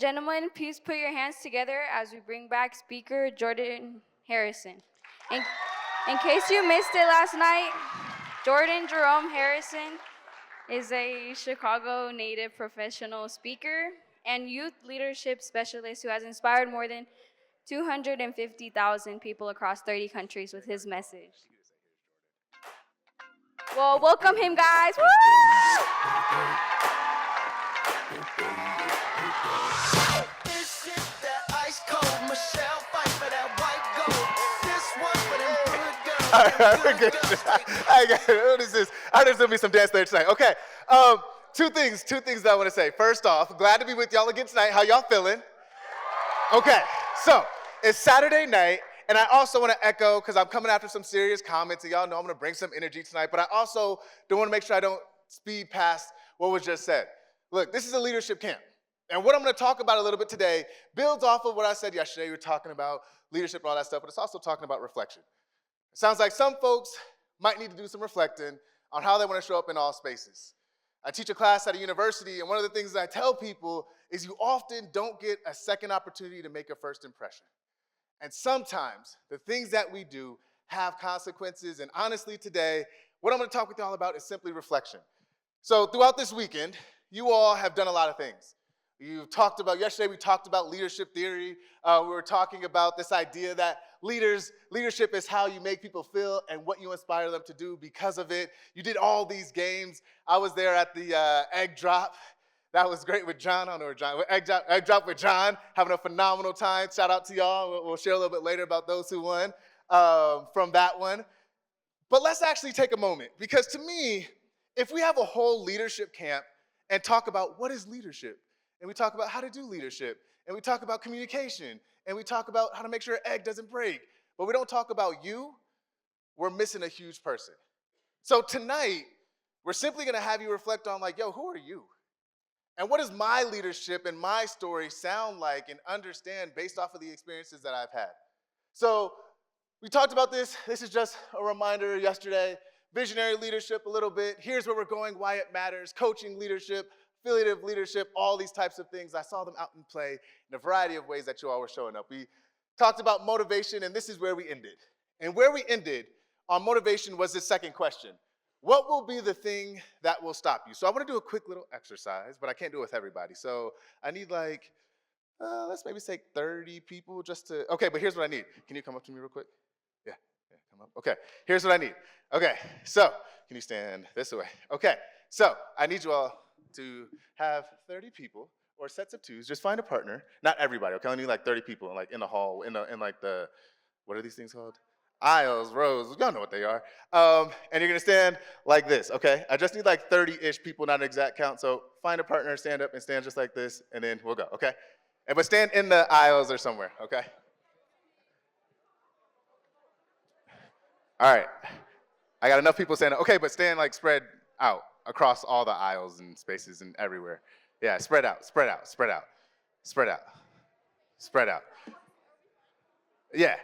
gentlemen, please put your hands together as we bring back speaker Jordan Harrison. In case you missed it last night, Jordan Jerome Harrison is a Chicago native professional speaker and youth leadership specialist who has inspired more than 250,000 people across 30 countries with his message. Well, welcome him, guys. Woo! This is that ice cold Michelle fight for that white gold. This one for them good girls. All right, we're good. I got it. What is this? I heard there's gonna be some dance there tonight. Okay, two things that I want to say. First off, glad to be with y'all again tonight. How y'all feeling? Okay, so it's Saturday night, and I also want to echo, because I'm coming after some serious comments, and y'all know I'm gonna bring some energy tonight, but I also don't want to make sure I don't speed past what was just said. Look, this is a leadership camp. And what I'm going to talk about a little bit today builds off of what I said yesterday. We were talking about leadership and all that stuff, but it's also talking about reflection. It sounds like some folks might need to do some reflecting on how they want to show up in all spaces. I teach a class at a university, and one of the things that I tell people is you often don't get a second opportunity to make a first impression. And sometimes the things that we do have consequences, and honestly today, what I'm going to talk with y'all about is simply reflection. So throughout this weekend, you all have done a lot of things. You've talked about, yesterday we talked about leadership theory. We were talking about this idea that leadership is how you make people feel and what you inspire them to do because of it. You did all these games. I was there at the egg drop. That was great with John. I don't know where John, egg drop with John, having a phenomenal time. Shout out to y'all. We'll share a little bit later about those who won from that one. But let's actually take a moment, because to me, if we have a whole leadership camp and talk about what is leadership, and we talk about how to do leadership, and we talk about communication, and we talk about how to make sure an egg doesn't break, but we don't talk about you, we're missing a huge person. So tonight, we're simply gonna have you reflect on like, yo, who are you? And what does my leadership and my story sound like and understand based off of the experiences that I've had? So we talked about this. This is just a reminder yesterday. Visionary leadership a little bit. Here's where we're going, why it matters, coaching leadership, affiliative leadership, all these types of things. I saw them out in play in a variety of ways that you all were showing up. We talked about motivation, and this is where we ended. And where we ended on motivation was this second question. What will be the thing that will stop you? So I want to do a quick little exercise, but I can't do it with everybody. So I need like, let's maybe say 30 people just to, okay, but here's what I need. Can you come up to me real quick? Yeah, come up. Okay, here's what I need. Okay, so can you stand this way? Okay, so I need you all to have 30 people or sets of twos. Just find a partner. Not everybody, okay? I need like 30 people like in the hall, in like the, what are these things called? Aisles, rows, y'all know what they are. And you're gonna stand like this, okay? I just need like 30-ish people, not an exact count, so find a partner, stand up and stand just like this, and then we'll go, okay? But stand in the aisles or somewhere, okay? All right, I got enough people standing, okay, but stand like spread out across all the aisles and spaces and everywhere. Yeah, spread out, spread out, spread out, spread out, spread out. Yeah,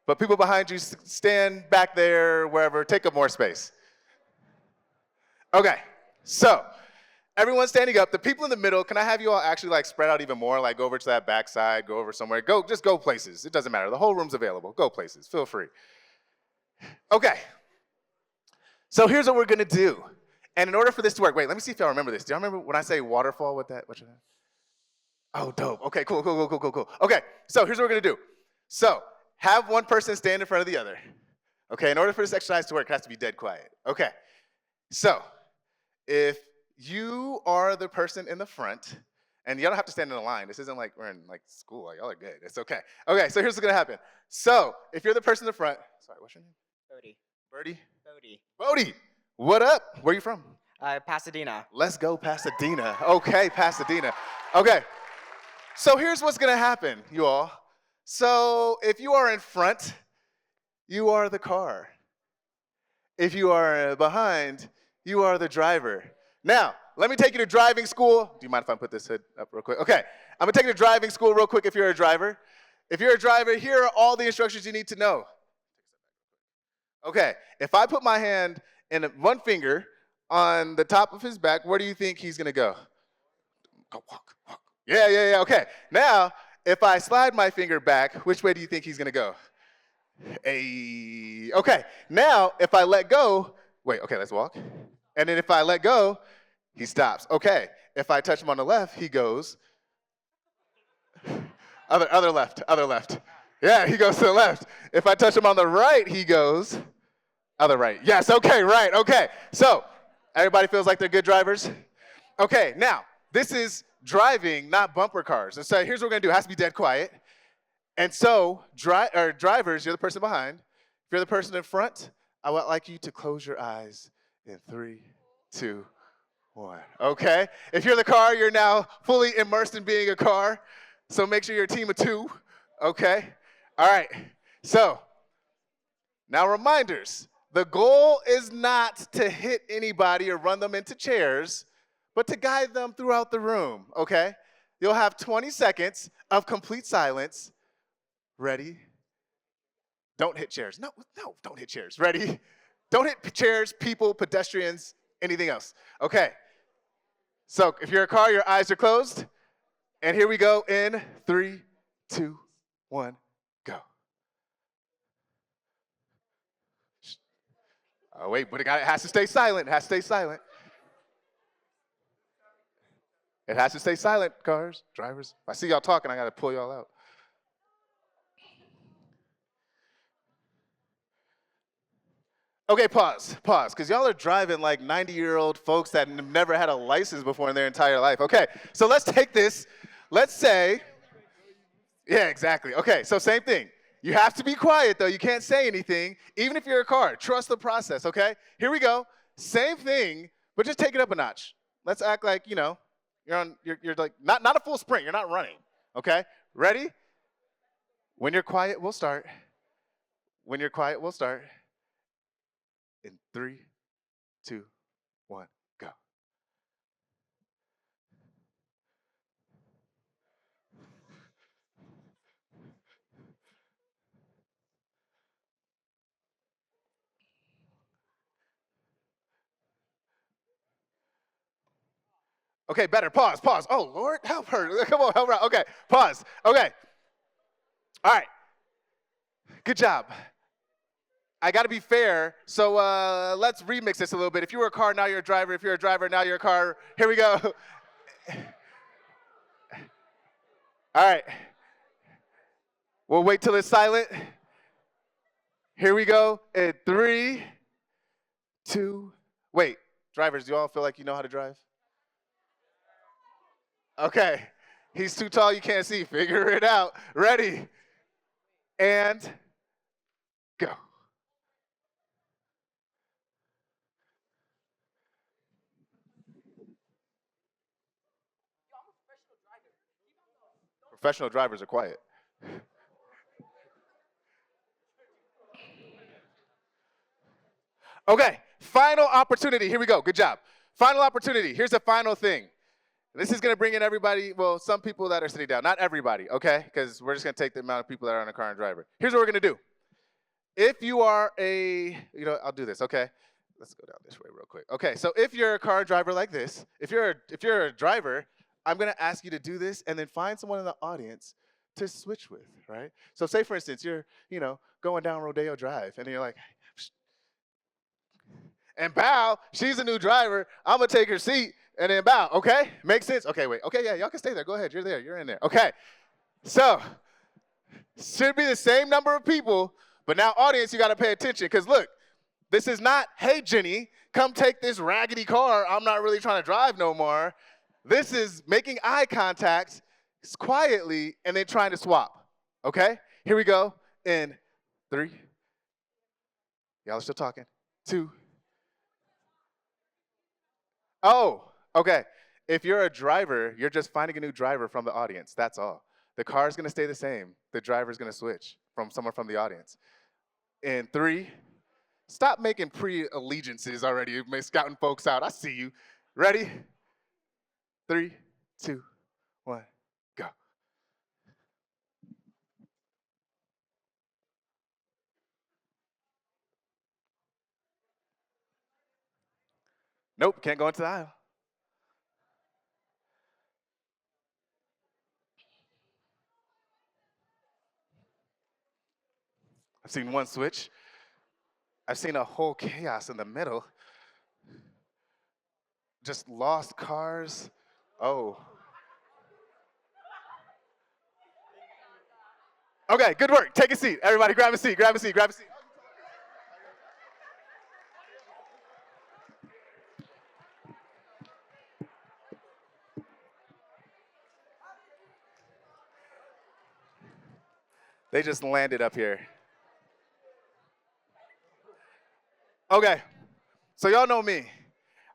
but people behind you stand back there, wherever, take up more space. Okay, so everyone's standing up. The people in the middle, can I have you all actually like spread out even more, like go over to that back side, go over somewhere, just go places. It doesn't matter, the whole room's available. Go places, feel free. Okay, so here's what we're gonna do. And in order for this to work, wait, let me see if y'all remember this. Do y'all remember when I say waterfall, what should I? Oh, dope. Okay, cool. Okay, so here's what we're gonna do. So have one person stand in front of the other. Okay, in order for this exercise to work, it has to be dead quiet. Okay, so if you are the person in the front, and y'all don't have to stand in a line. This isn't like we're in like school. Y'all are good. It's okay. Okay, so here's what's gonna happen. So if you're the person in the front, sorry, what's your name? Bodie. Birdie? Bodie. Bodie, what up? Where you from? Pasadena. Let's go Pasadena. Okay, Pasadena. Okay, so here's what's gonna happen, you all. So if you are in front, you are the car. If you are behind, you are the driver. Now, let me take you to driving school. Do you mind if I put this hood up real quick? Okay, I'm gonna take you to driving school real quick if you're a driver. If you're a driver, here are all the instructions you need to know. Okay, if I put my hand in one finger on the top of his back, where do you think he's gonna go? Go walk. Yeah. Okay. Now, if I slide my finger back, which way do you think he's gonna go? Hey. Okay. Now, if I let go, wait. Okay, let's walk. And then if I let go, he stops. Okay. If I touch him on the left, he goes. Other left. Yeah, he goes to the left. If I touch him on the right, he goes. Other right. Yes. Okay. Right. Okay. So, everybody feels like they're good drivers. Okay. Now, this is driving, not bumper cars. And so here's what we're gonna do. It has to be dead quiet. And so, drivers, you're the person behind. If you're the person in front, I would like you to close your eyes in 3, 2, 1. Okay? If you're the car, you're now fully immersed in being a car. So make sure you're a team of 2. Okay? All right. So, now reminders. The goal is not to hit anybody or run them into chairs, but to guide them throughout the room. Okay? You'll have 20 seconds of complete silence. Ready? Don't hit chairs. No, don't hit chairs. Ready? Don't hit chairs, people, pedestrians, anything else. Okay. So if you're a car, your eyes are closed. And here we go in 3, 2, 1, go. Oh, wait, but it has to stay silent. It has to stay silent. It has to stay silent, cars, drivers. If I see y'all talking, I got to pull y'all out. Okay, pause, because y'all are driving like 90-year-old folks that have never had a license before in their entire life. Okay, so let's take this. Let's say, yeah, exactly. Okay, so same thing. You have to be quiet, though. You can't say anything, even if you're a car. Trust the process, okay? Here we go. Same thing, but just take it up a notch. Let's act like, you're like, not a full sprint. You're not running, okay? Ready? When you're quiet, we'll start. When you're quiet, we'll start. In 3, 2, 1, go. Okay, better. Pause. Oh, Lord, help her. Come on, help her out. Okay, pause. Okay. All right. Good job. I got to be fair, so let's remix this a little bit. If you were a car, now you're a driver. If you're a driver, now you're a car. Here we go. All right. We'll wait till it's silent. Here we go. In 3, 2, wait. Drivers, do you all feel like you know how to drive? Okay. He's too tall, you can't see. Figure it out. Ready. And go. Professional drivers are quiet. Okay, final opportunity. Here we go. Good job. Final opportunity. Here's the final thing. This is going to bring in everybody, well, some people that are sitting down. Not everybody, okay? Because we're just going to take the amount of people that are in a car and driver. Here's what we're going to do. If you are I'll do this, okay? Let's go down this way real quick. Okay, so if you're a car driver like this, if you're a driver, I'm going to ask you to do this and then find someone in the audience to switch with, right? So say, for instance, you're, going down Rodeo Drive, and you're like, and bow, she's a new driver, I'm going to take her seat, and then bow, okay? Makes sense? Okay, wait. Okay, yeah, y'all can stay there. Go ahead. You're there. You're in there. Okay. So, should be the same number of people, but now, audience, you got to pay attention, because look, this is not, hey, Jenny, come take this raggedy car. I'm not really trying to drive no more. This is making eye contact quietly and then trying to swap, okay? Here we go in 3. Y'all are still talking. 2. Oh, okay. If you're a driver, you're just finding a new driver from the audience. That's all. The car is going to stay the same. The driver is going to switch from someone from the audience. In 3, stop making pre-allegiances already, scouting folks out. I see you. Ready? 3, 2, 1, go. Nope, can't go into the aisle. I've seen one switch. I've seen a whole chaos in the middle. Just lost cars. Oh. Okay, good work. Take a seat. Everybody grab a seat, grab a seat, grab a seat. They just landed up here. Okay, so y'all know me.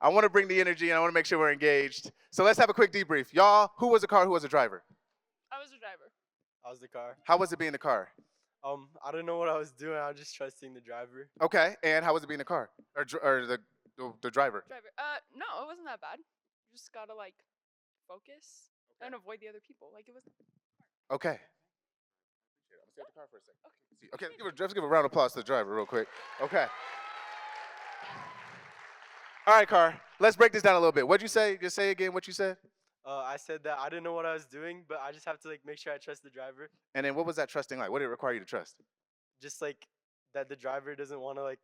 I want to bring the energy and I want to make sure we're engaged. So let's have a quick debrief. Y'all, who was the car, who was the driver? I was a driver. I was the car. How was it being the car? I don't know what I was doing. I was just trusting the driver. Okay, and how was it being the car? Or the driver? Driver. No, it wasn't that bad. You just gotta like focus and avoid the other people. Like it was. Okay. I'm gonna stay at the car for a second. Okay, let's give a round of applause to the driver real quick. Okay. All right, car. Let's break this down a little bit. What'd you say? Just say again what you said. I said that I didn't know what I was doing, but I just have to like make sure I trust the driver. And then what was that trusting like? What did it require you to trust? Just like that the driver doesn't want to like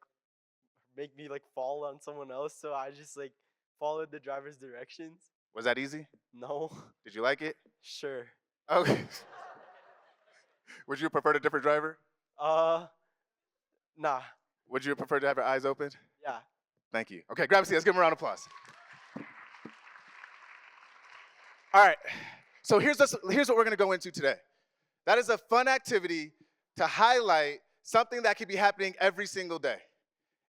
make me like fall on someone else, so I just like followed the driver's directions. Was that easy? No. Did you like it? Sure. Okay. Would you have preferred a different driver? Nah. Would you have preferred to have your eyes open? Yeah. Thank you. Okay, grab a seat. Let's give him a round of applause. All right. So here's what we're going to go into today. That is a fun activity to highlight something that could be happening every single day.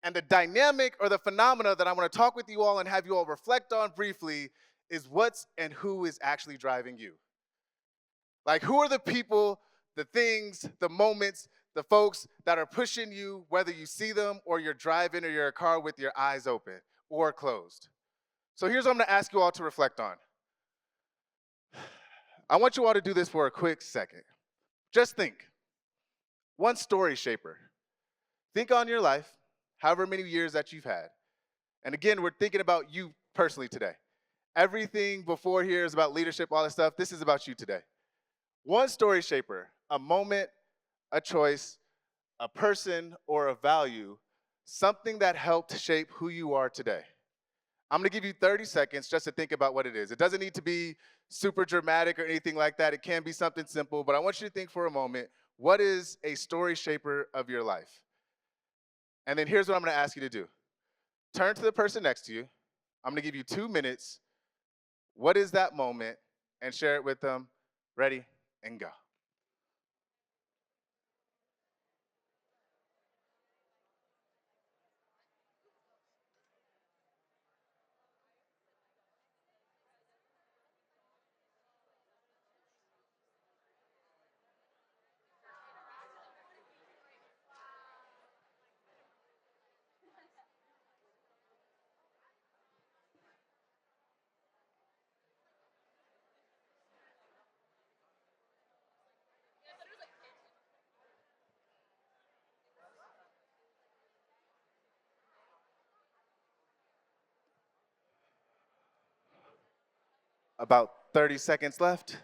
And the dynamic or the phenomena that I want to talk with you all and have you all reflect on briefly is what's and who is actually driving you. Like, who are the people, the things, the moments, the folks that are pushing you, whether you see them or you're driving or you're in a car with your eyes open or closed. So here's what I'm going to ask you all to reflect on. I want you all to do this for a quick second. Just think. One story shaper. Think on your life, however many years that you've had. And again, we're thinking about you personally today. Everything before here is about leadership, all that stuff. This is about you today. One story shaper, a moment, a choice, a person, or a value, something that helped shape who you are today. I'm going to give you 30 seconds just to think about what it is. It doesn't need to be super dramatic or anything like that. It can be something simple, but I want you to think for a moment, what is a story shaper of your life? And then here's what I'm going to ask you to do. Turn to the person next to you. I'm going to give you 2 minutes. What is that moment? And share it with them. Ready and go. About 30 seconds left.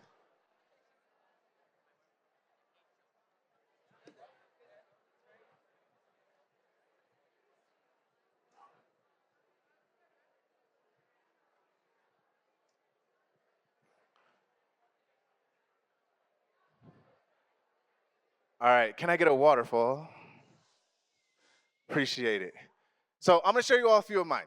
All right, can I get a waterfall? Appreciate it. So I'm gonna show you all a few of mine.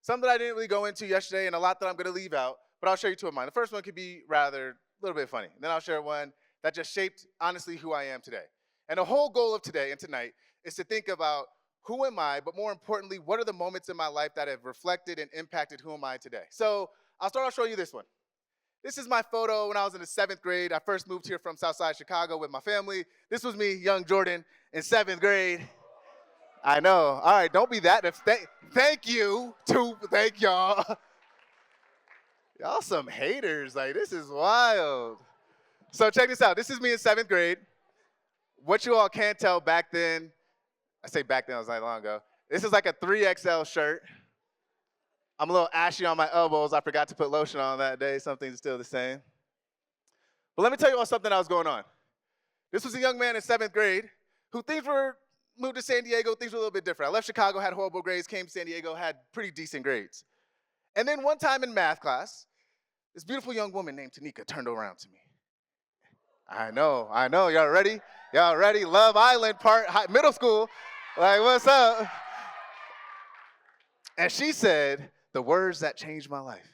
Some that I didn't really go into yesterday and a lot that I'm gonna leave out, but I'll show you two of mine. The first one could be rather a little bit funny. And then I'll share one that just shaped, honestly, who I am today. And the whole goal of today and tonight is to think about who am I, but more importantly, what are the moments in my life that have reflected and impacted who am I today? So I'll start off showing you this one. This is my photo when I was in the 7th grade. I first moved here from Southside Chicago with my family. This was me, young Jordan, in 7th grade. I know. All right, don't be that. Thank you. Thank y'all. Y'all some haters. Like, this is wild. So check this out. This is me in 7th grade. What you all can't tell back then, I say back then, it was like long ago. This is like a 3XL shirt. I'm a little ashy on my elbows. I forgot to put lotion on that day. Something's still the same. But let me tell you all something that was going on. This was a young man in 7th grade who moved to San Diego, things were a little bit different. I left Chicago, had horrible grades, came to San Diego, had pretty decent grades. And then one time in math class, this beautiful young woman named Tanika turned around to me. I know, y'all ready? Y'all ready? Love Island middle school. Like, what's up? And she said the words that changed my life.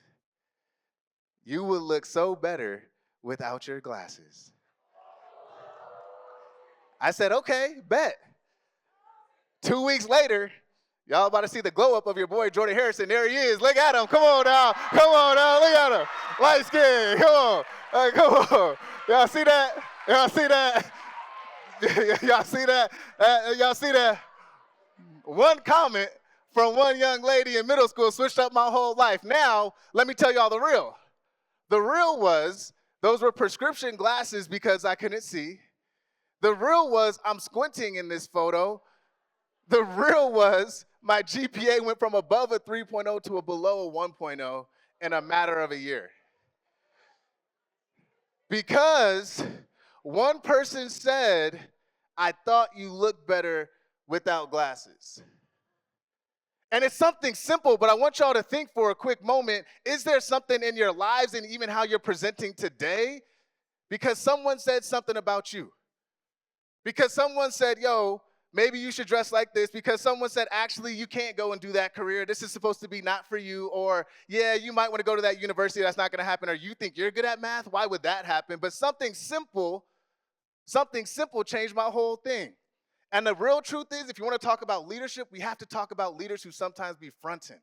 You would look so better without your glasses. I said, okay, bet. 2 weeks later, y'all about to see the glow up of your boy Jordan Harrison. There he is. Look at him. Come on now. Look at him. Light skin. Come on. Come on. Y'all see that? Y'all see that? Y'all see that? Y'all see that? One comment from one young lady in middle school switched up my whole life. Now, let me tell y'all the real. The real was, those were prescription glasses because I couldn't see. The real was, I'm squinting in this photo. The real was, my GPA went from above a 3.0 to a below a 1.0 in a matter of a year. Because one person said, I thought you looked better without glasses. And it's something simple, but I want y'all to think for a quick moment, is there something in your lives and even how you're presenting today? Because someone said something about you. Because someone said, yo, maybe you should dress like this. Because someone said, actually, you can't go and do that career. This is supposed to be not for you. Or, yeah, you might want to go to that university. That's not going to happen. Or you think you're good at math? Why would that happen? But something simple changed my whole thing. And the real truth is, if you want to talk about leadership, we have to talk about leaders who sometimes be fronting.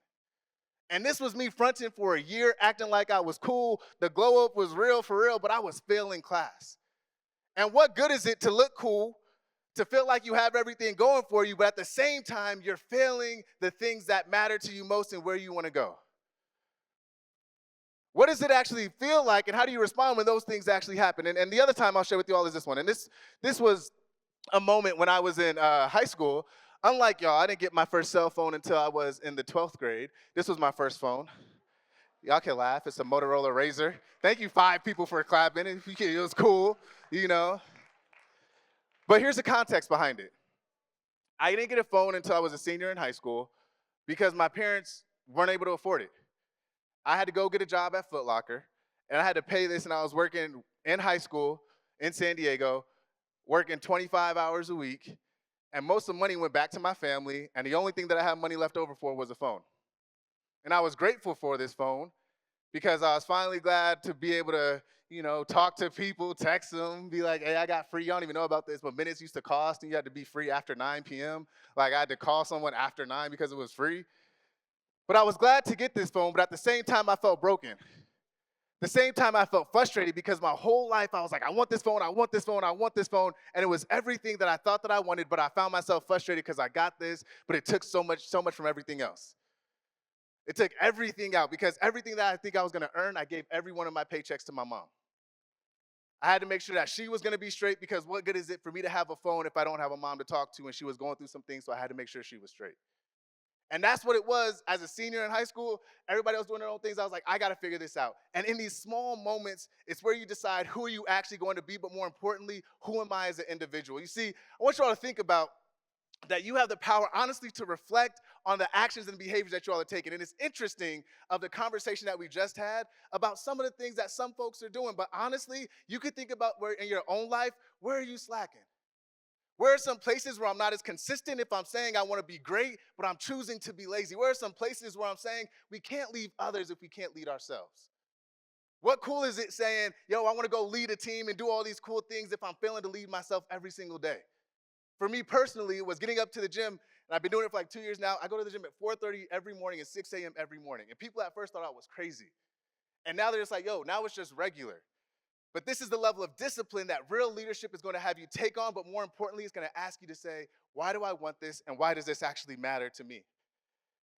And this was me fronting for a year, acting like I was cool. The glow up was real for real, but I was failing class. And what good is it to look cool, to feel like you have everything going for you, but at the same time, you're failing the things that matter to you most and where you want to go? What does it actually feel like, and how do you respond when those things actually happen? And the other time I'll share with you all is this one. And this was a moment when I was in high school. Unlike y'all, I didn't get my first cell phone until I was in the 12th grade. This was my first phone. Y'all can laugh. It's a Motorola Razr. Thank you, 5 people, for clapping. It was cool, you know. But here's the context behind it. I didn't get a phone until I was a senior in high school because my parents weren't able to afford it. I had to go get a job at Foot Locker, and I had to pay this, and I was working in high school in San Diego, working 25 hours a week, and most of the money went back to my family, and the only thing that I had money left over for was a phone. And I was grateful for this phone because I was finally glad to be able to, talk to people, text them, be like, hey, I got free. You don't even know about this, but minutes used to cost, and you had to be free after 9 p.m. Like, I had to call someone after 9 because it was free. But I was glad to get this phone, but at the same time, I felt broken. The same time, I felt frustrated because my whole life, I was like, I want this phone, I want this phone, I want this phone. And it was everything that I thought that I wanted, but I found myself frustrated because I got this, but it took so much from everything else. It took everything out because everything that I think I was going to earn, I gave every one of my paychecks to my mom. I had to make sure that she was going to be straight because what good is it for me to have a phone if I don't have a mom to talk to, and she was going through some things, so I had to make sure she was straight. And that's what it was as a senior in high school. Everybody else doing their own things. I was like, I got to figure this out. And in these small moments, it's where you decide who are you actually going to be, but more importantly, who am I as an individual? You see, I want you all to think about that you have the power, honestly, to reflect on the actions and behaviors that you all are taking. And it's interesting of the conversation that we just had about some of the things that some folks are doing. But honestly, you could think about where in your own life, where are you slacking? Where are some places where I'm not as consistent if I'm saying I want to be great, but I'm choosing to be lazy? Where are some places where I'm saying we can't leave others if we can't lead ourselves? What cool is it saying, yo, I want to go lead a team and do all these cool things if I'm failing to lead myself every single day? For me personally, it was getting up to the gym, and I've been doing it for like 2 years now. I go to the gym at 4:30 every morning and 6 a.m. every morning. And people at first thought I was crazy. And now they're just like, yo, now it's just regular. But this is the level of discipline that real leadership is going to have you take on, but more importantly, it's going to ask you to say, why do I want this, and why does this actually matter to me?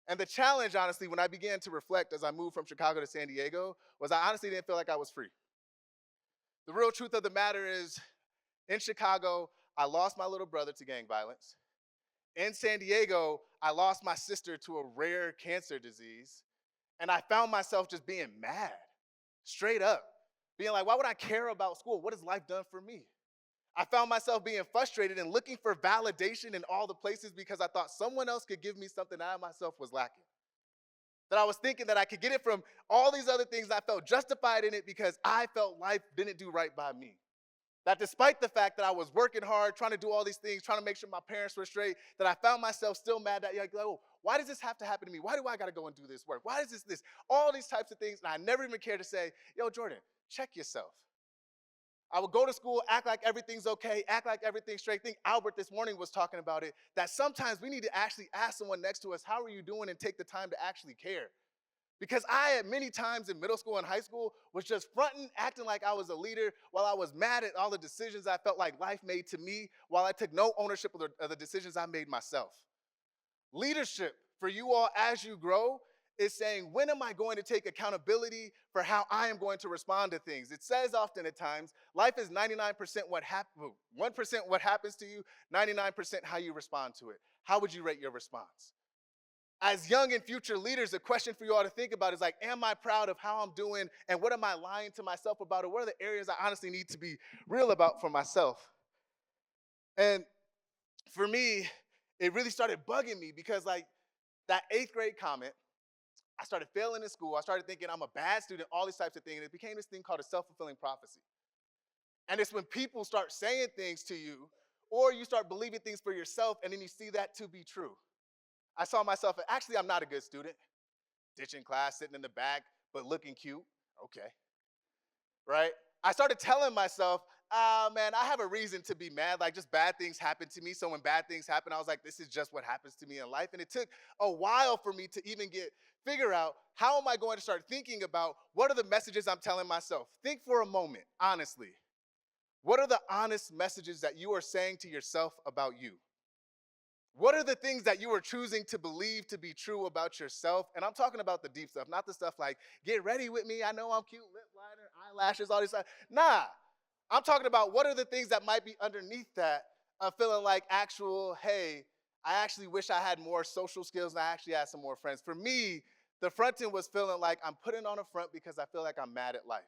And the challenge, honestly, when I began to reflect as I moved from Chicago to San Diego, was I honestly didn't feel like I was free. The real truth of the matter is, in Chicago, I lost my little brother to gang violence. In San Diego, I lost my sister to a rare cancer disease. And I found myself just being mad, straight up. Being like, why would I care about school? What has life done for me? I found myself being frustrated and looking for validation in all the places because I thought someone else could give me something that I myself was lacking. That I was thinking that I could get it from all these other things. I felt justified in it because I felt life didn't do right by me. That despite the fact that I was working hard, trying to do all these things, trying to make sure my parents were straight, that I found myself still mad that, like, oh, why does this have to happen to me? Why do I got to go and do this work? Why is this? All these types of things. And I never even cared to say, yo, Jordan, check yourself. I would go to school, act like everything's okay, act like everything's straight. I think Albert this morning was talking about it, that sometimes we need to actually ask someone next to us, how are you doing, and take the time to actually care. Because I, at many times in middle school and high school, was just fronting, acting like I was a leader while I was mad at all the decisions I felt like life made to me, while I took no ownership of the decisions I made myself. Leadership for you all as you grow is saying, when am I going to take accountability for how I am going to respond to things? It says often at times, life is 99% 1% what happens to you, 99% how you respond to it. How would you rate your response? As young and future leaders, a question for you all to think about is like, am I proud of how I'm doing, and what am I lying to myself about, or what are the areas I honestly need to be real about for myself? And for me, it really started bugging me because like that 8th grade comment, I started failing in school. I started thinking I'm a bad student, all these types of things. And it became this thing called a self-fulfilling prophecy. And it's when people start saying things to you, or you start believing things for yourself, and then you see that to be true. I saw myself, actually, I'm not a good student. Ditching class, sitting in the back, but looking cute. Okay. Right? I started telling myself, man, I have a reason to be mad. Like, just bad things happen to me. So when bad things happen, I was like, this is just what happens to me in life. And it took a while for me to even figure out, how am I going to start thinking about what are the messages I'm telling myself? Think for a moment, honestly. What are the honest messages that you are saying to yourself about you? What are the things that you are choosing to believe to be true about yourself? And I'm talking about the deep stuff, not the stuff like, get ready with me, I know I'm cute, lip liner, eyelashes, all this stuff. Nah, I'm talking about what are the things that might be underneath that of feeling like actual, hey, I actually wish I had more social skills and I actually had some more friends. For me, the fronting was feeling like I'm putting on a front because I feel like I'm mad at life.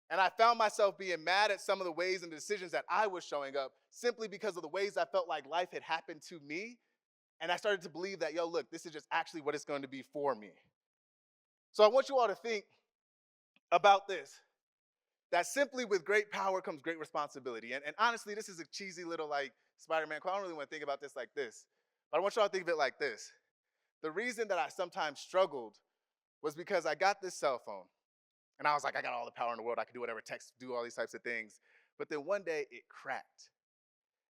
And I found myself being mad at some of the ways and decisions that I was showing up simply because of the ways I felt like life had happened to me. And I started to believe that, yo, look, this is just actually what it's going to be for me. So I want you all to think about this, that simply with great power comes great responsibility. And honestly, this is a cheesy little like Spider-Man quote. I don't really want to think about this like this. But I want you all to think of it like this. The reason that I sometimes struggled was because I got this cell phone. And I was like, I got all the power in the world. I could do whatever, text, do all these types of things. But then one day it cracked.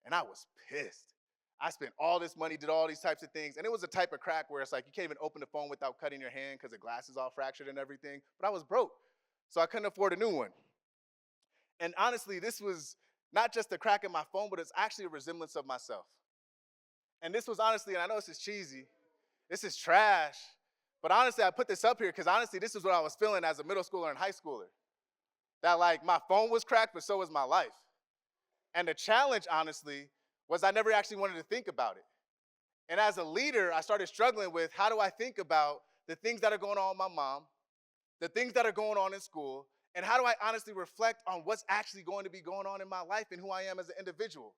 And I was pissed. I spent all this money, did all these types of things. And it was a type of crack where it's like you can't even open the phone without cutting your hand because the glass is all fractured and everything. But I was broke. So I couldn't afford a new one. And honestly, this was not just a crack in my phone, but it's actually a resemblance of myself. And this was honestly, and I know this is cheesy, this is trash, but honestly, I put this up here because honestly, this is what I was feeling as a middle schooler and high schooler. That like my phone was cracked, but so was my life. And the challenge, honestly, was I never actually wanted to think about it. And as a leader, I started struggling with how do I think about the things that are going on with my mom, the things that are going on in school, and how do I honestly reflect on what's actually going to be going on in my life and who I am as an individual.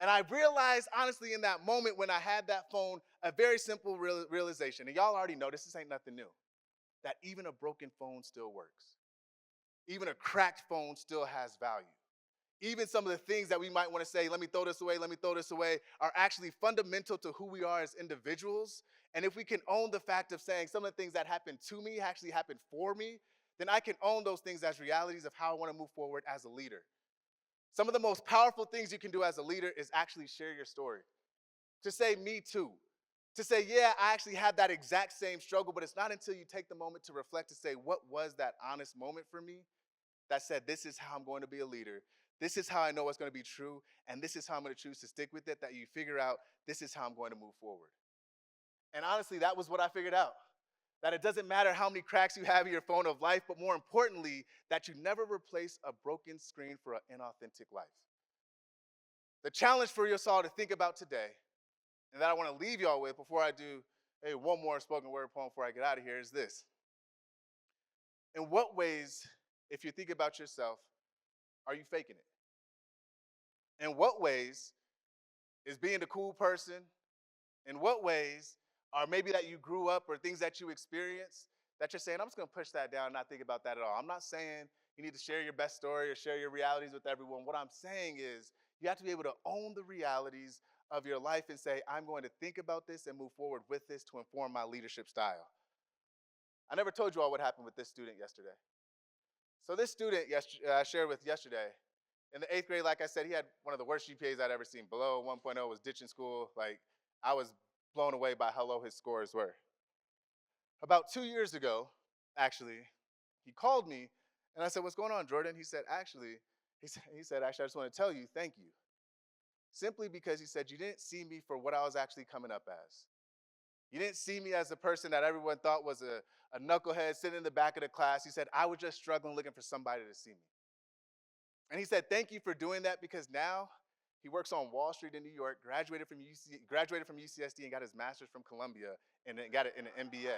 And I realized, honestly, in that moment when I had that phone, a very simple realization. And y'all already know this ain't nothing new. That even a broken phone still works. Even a cracked phone still has value. Even some of the things that we might want to say, let me throw this away, are actually fundamental to who we are as individuals. And if we can own the fact of saying some of the things that happened to me actually happened for me, then I can own those things as realities of how I want to move forward as a leader. Some of the most powerful things you can do as a leader is actually share your story. To say, me too. To say, yeah, I actually had that exact same struggle, but it's not until you take the moment to reflect to say, what was that honest moment for me that said, this is how I'm going to be a leader. This is how I know what's going to be true, and this is how I'm going to choose to stick with it, that you figure out, this is how I'm going to move forward. And honestly, that was what I figured out. That it doesn't matter how many cracks you have in your phone of life, but more importantly, that you never replace a broken screen for an inauthentic life. The challenge for us all to think about today, and that I want to leave y'all with before I do one more spoken word poem before I get out of here, is this. In what ways, if you think about yourself, are you faking it? In what ways is being the cool person? In what ways are maybe that you grew up or things that you experienced that you're saying, I'm just gonna push that down and not think about that at all. I'm not saying you need to share your best story or share your realities with everyone. What I'm saying is you have to be able to own the realities of your life and say, I'm going to think about this and move forward with this to inform my leadership style. I never told you all what happened with this student yesterday. So this student I shared with yesterday, in the 8th grade, like I said, he had one of the worst GPAs I'd ever seen. Below 1.0, was ditching school. Like, I was blown away by how low his scores were. About 2 years ago, actually, he called me and I said, what's going on, Jordan? He said, actually, I just want to tell you, thank you. Simply because he said, you didn't see me for what I was actually coming up as. You didn't see me as a person that everyone thought was a knucklehead sitting in the back of the class. He said, I was just struggling looking for somebody to see me. And he said, thank you for doing that, because now he works on Wall Street in New York, graduated from UCSD and got his master's from Columbia and then got it in an MBA.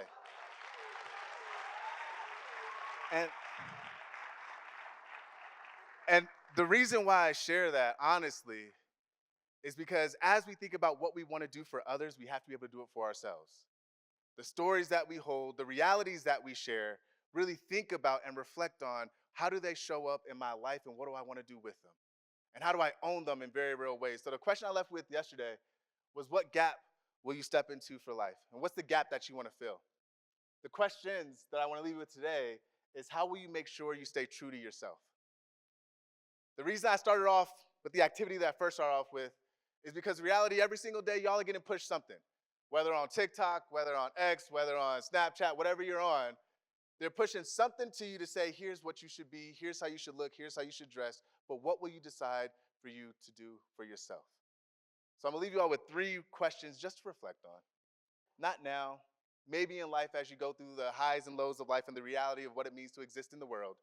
And the reason why I share that, honestly, is because as we think about what we want to do for others, we have to be able to do it for ourselves. The stories that we hold, the realities that we share, really think about and reflect on, how do they show up in my life and what do I want to do with them? And how do I own them in very real ways? So the question I left with yesterday was, what gap will you step into for life? And what's the gap that you want to fill? The questions that I want to leave you with today is, how will you make sure you stay true to yourself? The reason I started off with the activity that I first started off with is because in reality, every single day, y'all are getting pushed something. Whether on TikTok, whether on X, whether on Snapchat, whatever you're on, they're pushing something to you to say, here's what you should be, here's how you should look, here's how you should dress, but what will you decide for you to do for yourself? So I'm gonna leave you all with 3 questions just to reflect on. Not now, maybe in life as you go through the highs and lows of life and the reality of what it means to exist in the world.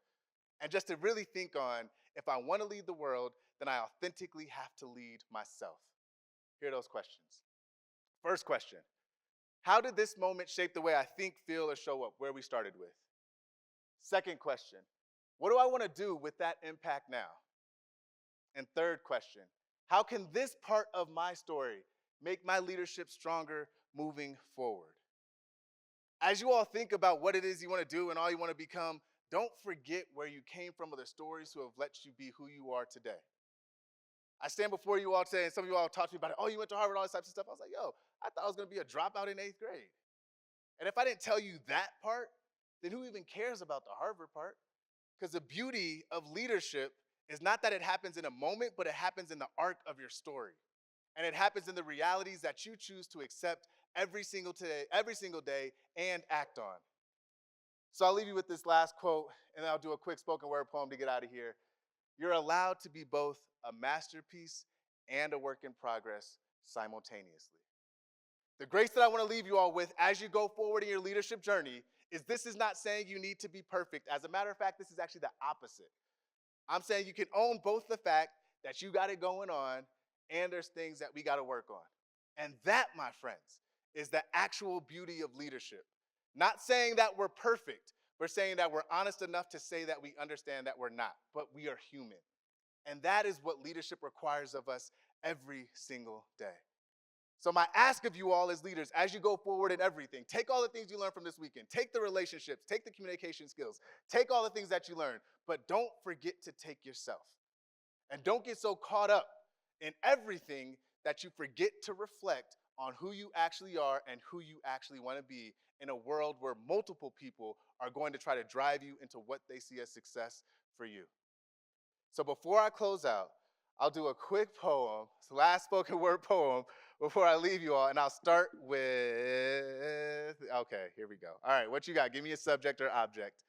And just to really think on, if I wanna lead the world, then I authentically have to lead myself. Here are those questions. First question, how did this moment shape the way I think, feel, or show up, where we started with? Second question, what do I want to do with that impact now? And third question, how can this part of my story make my leadership stronger moving forward? As you all think about what it is you want to do and all you want to become, don't forget where you came from or the stories who have let you be who you are today. I stand before you all today, and some of you all talk to me about it. Oh, you went to Harvard, all this types of stuff. I was like, yo, I thought I was going to be a dropout in 8th grade. And if I didn't tell you that part, then who even cares about the Harvard part? Because the beauty of leadership is not that it happens in a moment, but it happens in the arc of your story. And it happens in the realities that you choose to accept every single day and act on. So I'll leave you with this last quote, and then I'll do a quick spoken word poem to get out of here. You're allowed to be both a masterpiece and a work in progress simultaneously. The grace that I want to leave you all with as you go forward in your leadership journey is, this is not saying you need to be perfect. As a matter of fact, this is actually the opposite. I'm saying you can own both the fact that you got it going on and there's things that we got to work on. And that, my friends, is the actual beauty of leadership. Not saying that we're perfect, but saying that we're honest enough to say that we understand that we're not, but we are human. And that is what leadership requires of us every single day. So my ask of you all as leaders, as you go forward in everything, take all the things you learned from this weekend, take the relationships, take the communication skills, take all the things that you learned, but don't forget to take yourself. And don't get so caught up in everything that you forget to reflect on who you actually are and who you actually want to be in a world where multiple people are going to try to drive you into what they see as success for you. So before I close out, I'll do a quick poem, it's the last spoken word poem, before I leave you all, and I'll start with, okay, here we go. All right, what you got? Give me a subject or object.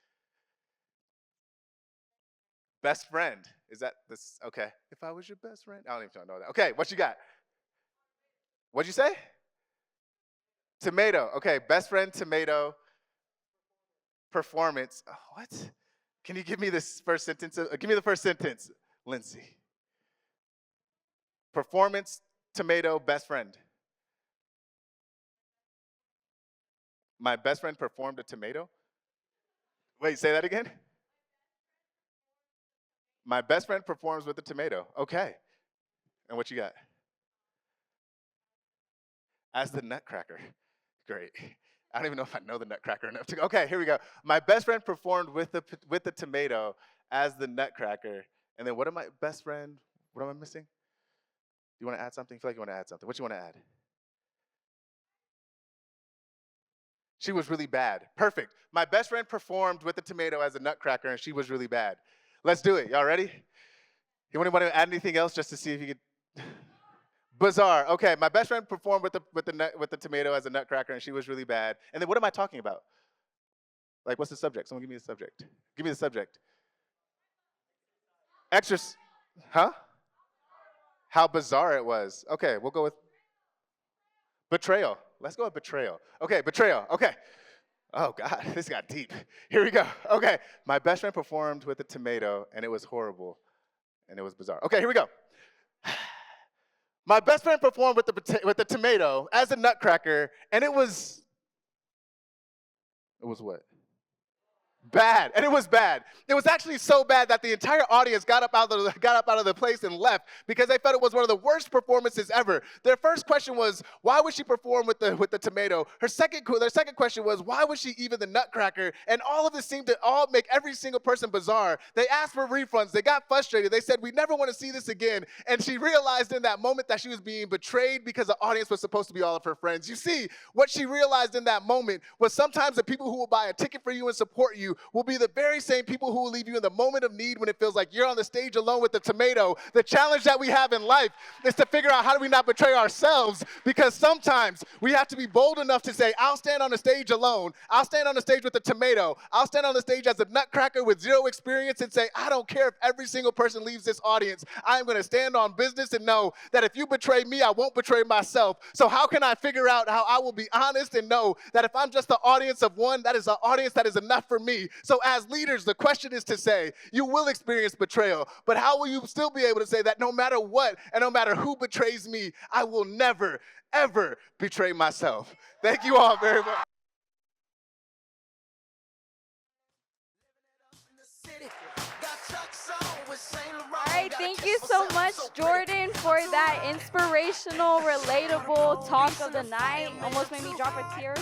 Best friend, is that this, okay. If I was your best friend, I don't even know that. Okay, what you got? What'd you say? Tomato, okay, best friend, tomato, performance. Oh, what? Can you give me this first sentence? Give me the first sentence, Lindsay. Performance, tomato, best friend. My best friend performed a tomato? Wait, say that again? My best friend performs with a tomato. Okay. And what you got? As the Nutcracker. Great. I don't even know if I know the Nutcracker enough to. Okay, here we go. My best friend performed with the tomato as the Nutcracker. And then what am I, best friend? What am I missing? You want to add something? I feel like you want to add something. What you want to add? She was really bad. Perfect. My best friend performed with the tomato as a Nutcracker, and she was really bad. Let's do it. Y'all ready? You want to add anything else just to see if you could? Bizarre. Okay, my best friend performed with the tomato as a Nutcracker, and she was really bad. And then what am I talking about? Like, what's the subject? Someone give me the subject. Give me the subject. Huh? How bizarre it was. Okay, we'll go with betrayal. Let's go with betrayal. Okay, betrayal. Okay. Oh, God, this got deep. Here we go. Okay, my best friend performed with a tomato, and it was horrible, and it was bizarre. Okay, here we go. My best friend performed with the tomato as a Nutcracker, and it was what? Bad, and it was bad. It was actually so bad that the entire audience got up out of the place and left because they felt it was one of the worst performances ever. Their first question was, why would she perform with the tomato? Their second question was, why was she even the Nutcracker? And all of this seemed to all make every single person bizarre. They asked for refunds. They got frustrated. They said, we never want to see this again. And she realized in that moment that she was being betrayed because the audience was supposed to be all of her friends. You see, what she realized in that moment was sometimes the people who will buy a ticket for you and support you will be the very same people who will leave you in the moment of need when it feels like you're on the stage alone with the tomato. The challenge that we have in life is to figure out how do we not betray ourselves, because sometimes we have to be bold enough to say, I'll stand on the stage alone. I'll stand on the stage with the tomato. I'll stand on the stage as a Nutcracker with zero experience and say, I don't care if every single person leaves this audience. I'm going to stand on business and know that if you betray me, I won't betray myself. So how can I figure out how I will be honest and know that if I'm just the audience of one, that is an audience that is enough for me. So as leaders, the question is to say, you will experience betrayal, but how will you still be able to say that no matter what and no matter who betrays me, I will never, ever betray myself? Thank you all very much. All right, thank you so much, Jordan, for that inspirational, relatable talk of the night. Almost made me drop a tear.